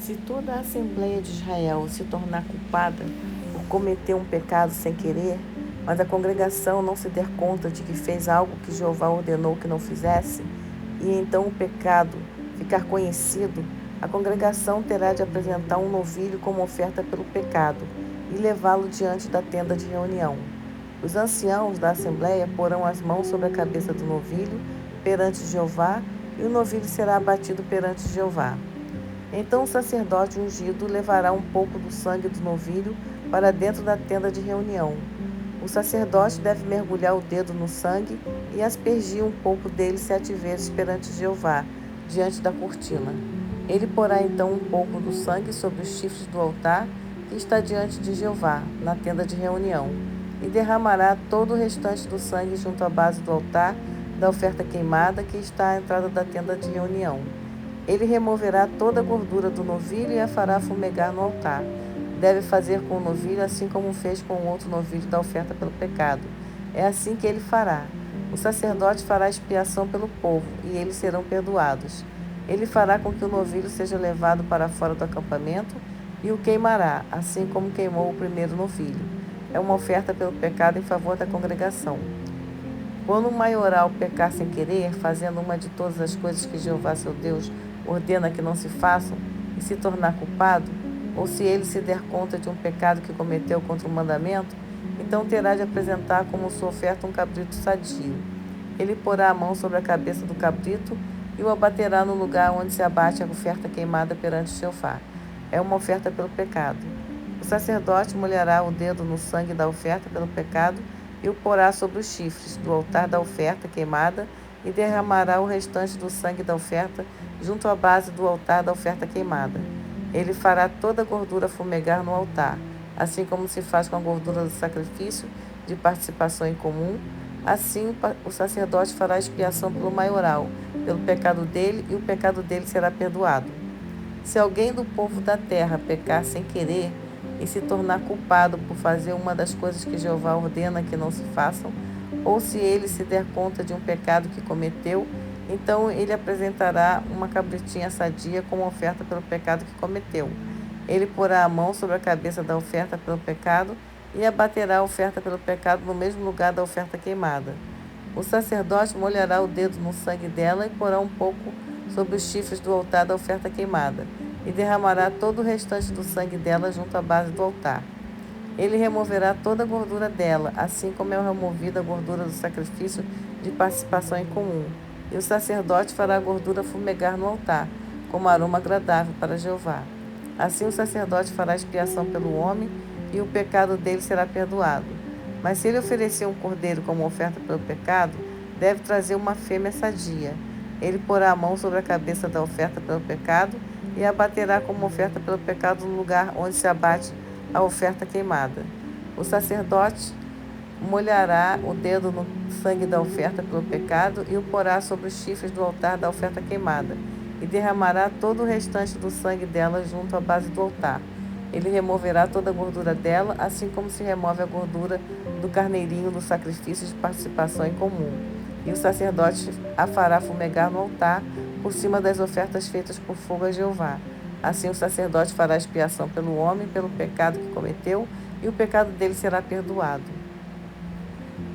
Se toda a Assembleia de Israel se tornar culpada por cometer um pecado sem querer, mas a congregação não se der conta de que fez algo que Jeová ordenou que não fizesse, e então o pecado ficar conhecido, a congregação terá de apresentar um novilho como oferta pelo pecado e levá-lo diante da tenda de reunião. Os anciãos da Assembleia porão as mãos sobre a cabeça do novilho perante Jeová, e o novilho será abatido perante Jeová. Então o sacerdote ungido levará um pouco do sangue do novilho para dentro da tenda de reunião. O sacerdote deve mergulhar o dedo no sangue e aspergir um pouco dele 7 vezes perante Jeová, diante da cortina. Ele porá então um pouco do sangue sobre os chifres do altar que está diante de Jeová, na tenda de reunião, e derramará todo o restante do sangue junto à base do altar da oferta queimada que está à entrada da tenda de reunião. Ele removerá toda a gordura do novilho e a fará fumegar no altar. Deve fazer com o novilho assim como fez com o outro novilho da oferta pelo pecado. É assim que ele fará. O sacerdote fará expiação pelo povo, e eles serão perdoados. Ele fará com que o novilho seja levado para fora do acampamento e o queimará, assim como queimou o primeiro novilho. É uma oferta pelo pecado em favor da congregação. Quando o maioral pecar sem querer, fazendo uma de todas as coisas que Jeová seu Deus ordena que não se façam, e se tornar culpado, ou se ele se der conta de um pecado que cometeu contra o mandamento, então terá de apresentar como sua oferta um cabrito sadio. Ele porá a mão sobre a cabeça do cabrito e o abaterá no lugar onde se abate a oferta queimada perante Jeová. É uma oferta pelo pecado. O sacerdote molhará o dedo no sangue da oferta pelo pecado e o porá sobre os chifres do altar da oferta queimada e derramará o restante do sangue da oferta junto à base do altar da oferta queimada. Ele fará toda a gordura fumegar no altar, assim como se faz com a gordura do sacrifício de participação em comum. Assim o sacerdote fará expiação pelo maioral, pelo pecado dele, e o pecado dele será perdoado. Se alguém do povo da terra pecar sem querer e se tornar culpado por fazer uma das coisas que Jeová ordena que não se façam, ou se ele se der conta de um pecado que cometeu, então ele apresentará uma cabritinha sadia como oferta pelo pecado que cometeu. Ele porá a mão sobre a cabeça da oferta pelo pecado e abaterá a oferta pelo pecado no mesmo lugar da oferta queimada. O sacerdote molhará o dedo no sangue dela e porá um pouco sobre os chifres do altar da oferta queimada, e derramará todo o restante do sangue dela junto à base do altar. Ele removerá toda a gordura dela, assim como é removida a gordura do sacrifício de participação em comum. E o sacerdote fará a gordura fumegar no altar, como aroma agradável para Jeová. Assim o sacerdote fará expiação pelo homem, e o pecado dele será perdoado. Mas se ele oferecer um cordeiro como oferta pelo pecado, deve trazer uma fêmea sadia. Ele porá a mão sobre a cabeça da oferta pelo pecado e a abaterá como oferta pelo pecado no lugar onde se abate a oferta queimada. O sacerdote molhará o dedo no sangue da oferta pelo pecado e o porá sobre os chifres do altar da oferta queimada, e derramará todo o restante do sangue dela junto à base do altar. Ele removerá toda a gordura dela, assim como se remove a gordura do carneirinho do sacrifício de participação em comum. E o sacerdote a fará fumegar no altar, por cima das ofertas feitas por fogo a Jeová. Assim o sacerdote fará expiação pelo homem, pelo pecado que cometeu, e o pecado dele será perdoado.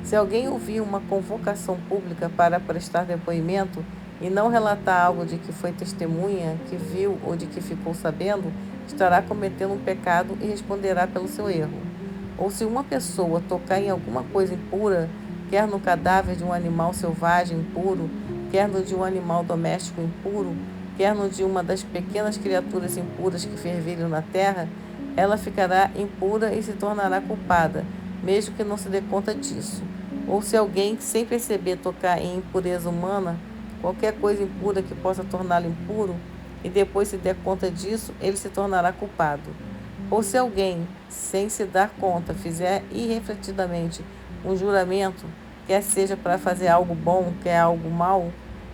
Se alguém ouvir uma convocação pública para prestar depoimento e não relatar algo de que foi testemunha, que viu ou de que ficou sabendo, estará cometendo um pecado e responderá pelo seu erro. Ou se uma pessoa tocar em alguma coisa impura, quer no cadáver de um animal selvagem impuro, quer no de um animal doméstico impuro, quer no de uma das pequenas criaturas impuras que fervilham na terra, ela ficará impura e se tornará culpada, mesmo que não se dê conta disso. Ou se alguém, sem perceber, tocar em impureza humana, qualquer coisa impura que possa torná-lo impuro, e depois se der conta disso, ele se tornará culpado. Ou se alguém, sem se dar conta, fizer irrefletidamente um juramento, quer seja para fazer algo bom, quer algo mal,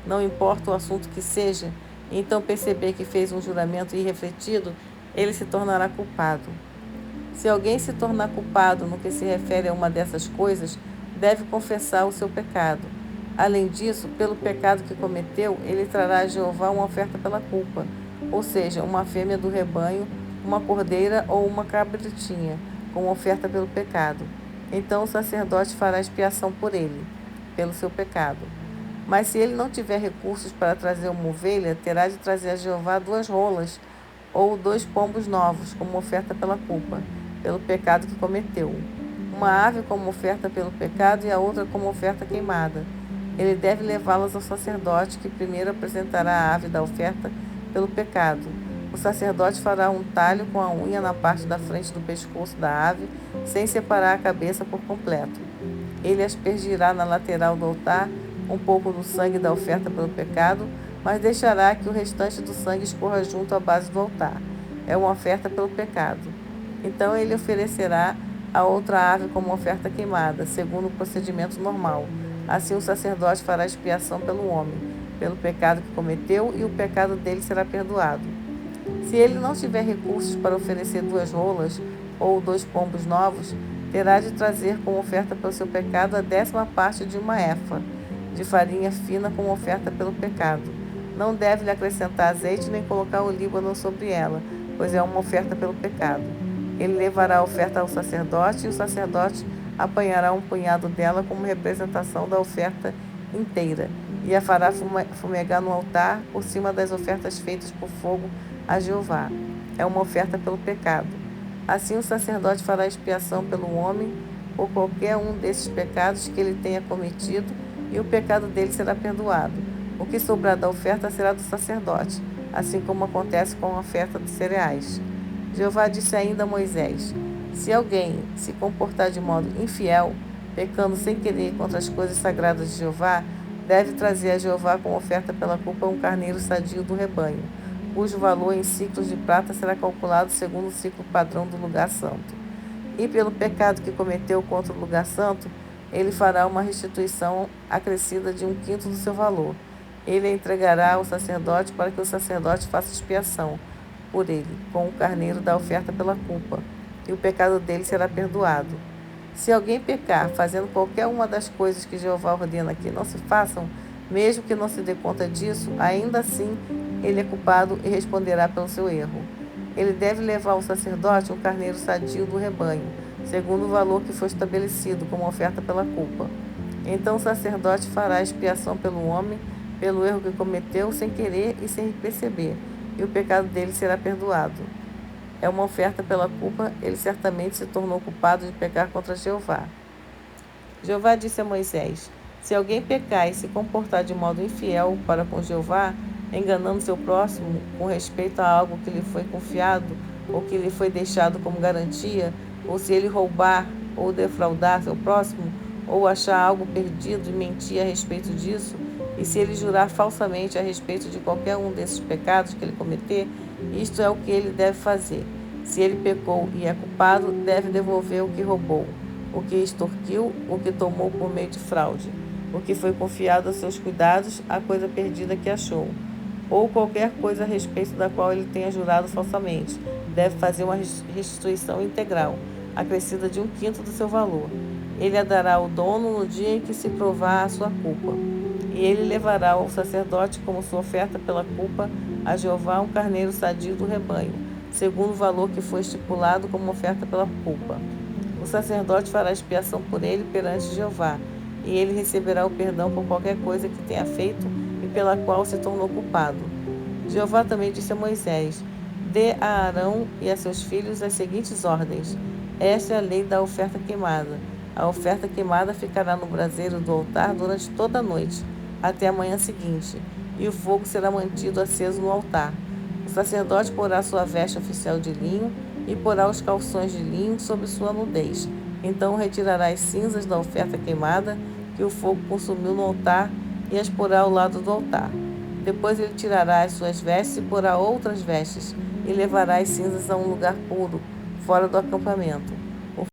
não importa o assunto que seja, então perceber que fez um juramento irrefletido, ele se tornará culpado. Se alguém se tornar culpado no que se refere a uma dessas coisas, deve confessar o seu pecado. Além disso, pelo pecado que cometeu, ele trará a Jeová uma oferta pela culpa, ou seja, uma fêmea do rebanho, uma cordeira ou uma cabritinha, como oferta pelo pecado. Então o sacerdote fará expiação por ele, pelo seu pecado. Mas se ele não tiver recursos para trazer uma ovelha, terá de trazer a Jeová 2 rolas ou 2 pombos novos, como oferta pela culpa, pelo pecado que cometeu. Uma ave como oferta pelo pecado e a outra como oferta queimada. Ele deve levá-las ao sacerdote, que primeiro apresentará a ave da oferta pelo pecado. O sacerdote fará um talho com a unha na parte da frente do pescoço da ave, sem separar a cabeça por completo. Ele aspergirá na lateral do altar um pouco do sangue da oferta pelo pecado, mas deixará que o restante do sangue escorra junto à base do altar. É uma oferta pelo pecado. Então ele oferecerá a outra ave como oferta queimada, segundo o procedimento normal. Assim o sacerdote fará expiação pelo homem, pelo pecado que cometeu, e o pecado dele será perdoado. Se ele não tiver recursos para oferecer 2 rolas ou 2 pombos novos, terá de trazer como oferta pelo seu pecado a 10ª parte de uma efa de farinha fina como oferta pelo pecado. Não deve lhe acrescentar azeite nem colocar olíbano sobre ela, pois é uma oferta pelo pecado. Ele levará a oferta ao sacerdote, e o sacerdote apanhará um punhado dela como representação da oferta inteira, e a fará fumegar no altar por cima das ofertas feitas por fogo a Jeová. É uma oferta pelo pecado. Assim o sacerdote fará expiação pelo homem por qualquer um desses pecados que ele tenha cometido, e o pecado dele será perdoado. O que sobrar da oferta será do sacerdote, assim como acontece com a oferta de cereais. Jeová disse ainda a Moisés: se alguém se comportar de modo infiel, pecando sem querer contra as coisas sagradas de Jeová, deve trazer a Jeová como oferta pela culpa um carneiro sadio do rebanho, cujo valor em ciclos de prata será calculado segundo o ciclo padrão do lugar santo. E pelo pecado que cometeu contra o lugar santo, ele fará uma restituição acrescida de 1/5 do seu valor. Ele a entregará ao sacerdote para que o sacerdote faça expiação por ele, com o carneiro da oferta pela culpa, e o pecado dele será perdoado. Se alguém pecar, fazendo qualquer uma das coisas que Jeová ordena que não se façam, mesmo que não se dê conta disso, ainda assim ele é culpado e responderá pelo seu erro. Ele deve levar ao sacerdote um carneiro sadio do rebanho, segundo o valor que foi estabelecido como oferta pela culpa. Então o sacerdote fará expiação pelo homem, pelo erro que cometeu sem querer e sem perceber, e o pecado dele será perdoado. É uma oferta pela culpa, ele certamente se tornou culpado de pecar contra Jeová. Jeová disse a Moisés: se alguém pecar e se comportar de modo infiel para com Jeová, enganando seu próximo com respeito a algo que lhe foi confiado ou que lhe foi deixado como garantia, ou se ele roubar ou defraudar seu próximo, ou achar algo perdido e mentir a respeito disso, e se ele jurar falsamente a respeito de qualquer um desses pecados que ele cometer, isto é o que ele deve fazer. Se ele pecou e é culpado, deve devolver o que roubou, o que extorquiu, o que tomou por meio de fraude, o que foi confiado a seus cuidados, a coisa perdida que achou, ou qualquer coisa a respeito da qual ele tenha jurado falsamente. Deve fazer uma restituição integral, acrescida de 1/5 do seu valor. Ele a dará ao dono no dia em que se provar a sua culpa. E ele levará ao sacerdote como sua oferta pela culpa a Jeová um carneiro sadio do rebanho, segundo o valor que foi estipulado como oferta pela culpa. O sacerdote fará expiação por ele perante Jeová, e ele receberá o perdão por qualquer coisa que tenha feito e pela qual se tornou culpado. Jeová também disse a Moisés: dê a Arão e a seus filhos as seguintes ordens. Esta é a lei da oferta queimada. A oferta queimada ficará no braseiro do altar durante toda a noite, até a manhã seguinte, e o fogo será mantido aceso no altar. O sacerdote porá sua veste oficial de linho e porá os calções de linho sobre sua nudez. Então retirará as cinzas da oferta queimada que o fogo consumiu no altar e as porá ao lado do altar. Depois ele tirará as suas vestes e porá outras vestes, e levará as cinzas a um lugar puro, fora do acampamento.